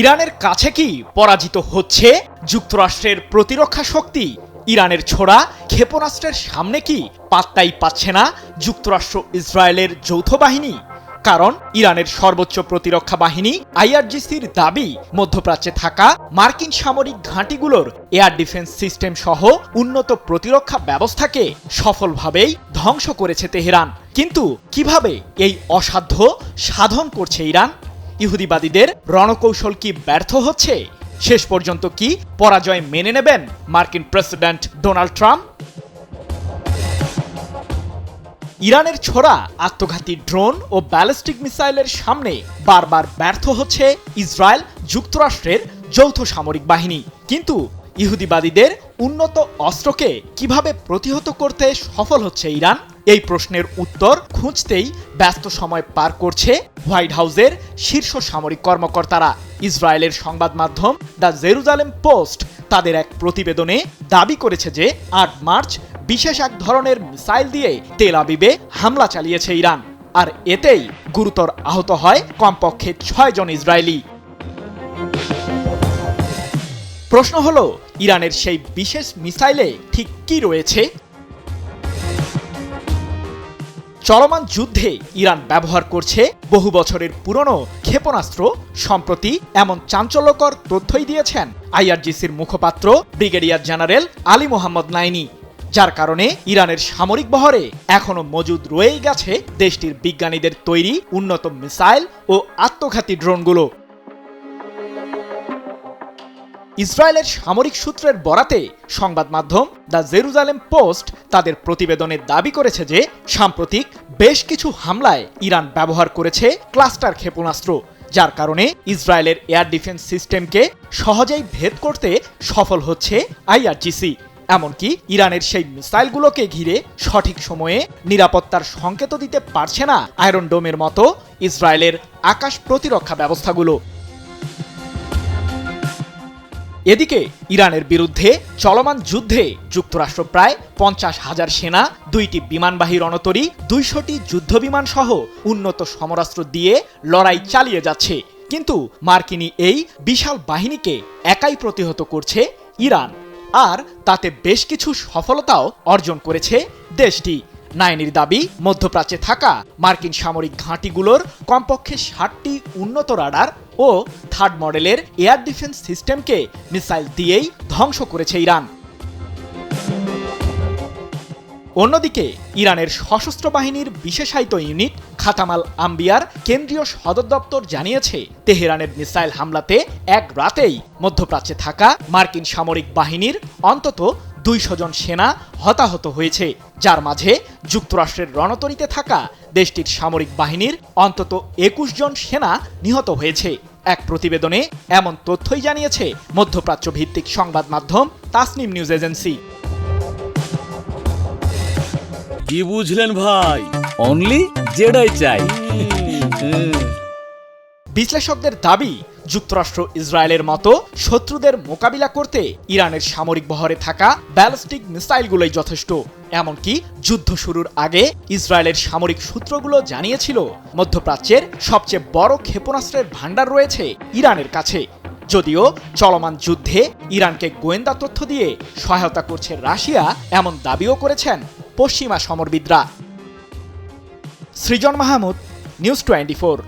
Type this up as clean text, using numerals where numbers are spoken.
ইরানের কাছে কি পরাজিত হচ্ছে যুক্তরাষ্ট্রের প্রতিরক্ষা শক্তি? ইরানের ছোড়া ক্ষেপণাস্ত্রের সামনে কি পাত্তাই পাচ্ছে না যুক্তরাষ্ট্র ইসরায়েলের যৌথ বাহিনী? কারণ ইরানের সর্বোচ্চ প্রতিরক্ষা বাহিনী আইআরজিসির দাবি, মধ্যপ্রাচ্যে থাকা মার্কিন সামরিক ঘাঁটিগুলোর এয়ার ডিফেন্স সিস্টেম সহ উন্নত প্রতিরক্ষা ব্যবস্থাকে সফলভাবেই ধ্বংস করেছে তেহরান। কিন্তু কিভাবে এই অসাধ্য সাধন করছে ইরান? ইহুদিবাদীদের রণকৌশল কি ব্যর্থ হচ্ছে? শেষ পর্যন্ত কি পরাজয় মেনে নেবেন মার্কিন প্রেসিডেন্ট ডোনাল্ড ট্রাম্প? ইরানের ছোড়া আত্মঘাতী ড্রোন ও ব্যালিস্টিক মিসাইলের সামনে বারবার ব্যর্থ হচ্ছে ইসরায়েল যুক্তরাষ্ট্রের যৌথ সামরিক বাহিনী। কিন্তু ইহুদিবাদীদের উন্নত অস্ত্রকে কিভাবে প্রতিহত করতে সফল হচ্ছে ইরান? এই প্রশ্নের উত্তর খুঁজতেই ব্যস্ত সময় পার করছে হোয়াইট হাউসের শীর্ষ সামরিক কর্মকর্তারা। ইসরায়েলের সংবাদ মাধ্যম দ্য জেরুজালেম পোস্ট তাদের এক প্রতিবেদনে দাবি করেছে যে ৮ মার্চ বিশেষ এক ধরনের মিসাইল দিয়ে তেল আবিবে হামলা চালিয়েছে ইরান, আর এতেই গুরুতর আহত হয় কমপক্ষে ৬ জন ইসরায়েলি। প্রশ্ন হলো, ইরানের সেই বিশেষ মিসাইলে ঠিক কি রয়েছে? চলমান যুদ্ধে ইরান ব্যবহার করছে বহু বছরের পুরনো ক্ষেপণাস্ত্র। সম্প্রতি এমন চাঞ্চল্যকর তথ্যই দিয়েছেন আইআরজিসির মুখপাত্র ব্রিগেডিয়ার জেনারেল আলী মোহাম্মদ নাইনি, যার কারণে ইরানের সামরিক বহরে এখনো মজুদ রয়েই গেছে দেশটির বিজ্ঞানীদের তৈরি উন্নত মিসাইল ও আত্মঘাতী ড্রোনগুলো। ইসরায়েলের সামরিক সূত্রের বরাতে সংবাদ মাধ্যম দ্য জেরুজালেম পোস্ট তাদের প্রতিবেদনে দাবি করেছে যে সাম্প্রতিক বেশ কিছু হামলায় ইরান ব্যবহার করেছে ক্লাস্টার ক্ষেপণাস্ত্র, যার কারণে ইসরায়েলের এয়ার ডিফেন্স সিস্টেমকে সহজেই ভেদ করতে সফল হচ্ছে আইআরজিসি। এমনকি ইরানের সেই মিসাইলগুলোকে ঘিরে সঠিক সময়ে নিরাপত্তার সংকেত দিতে পারছে না আয়রন ডোমের মতো ইসরায়েলের আকাশ প্রতিরক্ষা ব্যবস্থাগুলো। এদিকে ইরানের বিরুদ্ধে চলমান যুদ্ধে যুক্তরাষ্ট্র প্রায় ৫০,০০০ সেনা, ২টি বিমানবাহী রণতরী, ২০০টি যুদ্ধবিমান সহ উন্নত সমরাস্ত্র দিয়ে লড়াই চালিয়ে যাচ্ছে। কিন্তু মার্কিনী এই বিশাল বাহিনীকে একাই প্রতিহত করছে ইরান, আর তাতে বেশ কিছু সফলতাও অর্জন করেছে দেশটি। নাইনির দাবি, মধ্যপ্রাচ্যে থাকা মার্কিন সামরিক ঘাঁটিগুলোর কমপক্ষে ৬০টি উন্নত রাডার ও থার্ড মডেলের এয়ার ডিফেন্স সিস্টেমকে মিসাইল দিয়েই ধ্বংস করেছে ইরান। অন্যদিকে ইরানের সশস্ত্র বাহিনীর বিশেষায়িত ইউনিট খাতামাল আম্বিয়ার কেন্দ্রীয় সদর দপ্তর জানিয়েছে, তেহরানের মিসাইল হামলাতে এক রাতেই মধ্যপ্রাচ্যে থাকা মার্কিন সামরিক বাহিনীর অন্তত ২০০ জন সেনা হতাহত হয়েছে, যার মাঝে যুক্তরাষ্ট্রের রণতরীতে থাকা দেশটির সামরিক বাহিনীর অন্তত ২১ জন সেনা নিহত হয়েছে। এক প্রতিবেদনে এমন তথ্যই জানিয়েছে মধ্যপ্রাচ্য ভিত্তিক সংবাদ মাধ্যম তাসনিম নিউজ এজেন্সি। কি বুঝলেন ভাই? অনলি জেডাই চাই। বিশ্লেষকদের দাবি, যুক্তরাষ্ট্র ইসরায়েলের মতো শত্রুদের মোকাবিলা করতে ইরানের সামরিক বহরে থাকা ব্যালিস্টিক মিসাইলগুলোই যথেষ্ট। এমনকি যুদ্ধ শুরুর আগে ইসরায়েলের সামরিক সূত্রগুলো জানিয়েছিল, মধ্যপ্রাচ্যের সবচেয়ে বড় ক্ষেপণাস্ত্রের ভান্ডার রয়েছে ইরানের কাছে। যদিও চলমান যুদ্ধে ইরানকে গোয়েন্দা তথ্য দিয়ে সহায়তা করছে রাশিয়া, এমন দাবিও করেছেন পশ্চিমা সমরবিদরা। সৃজন মাহমুদ, নিউজ 24।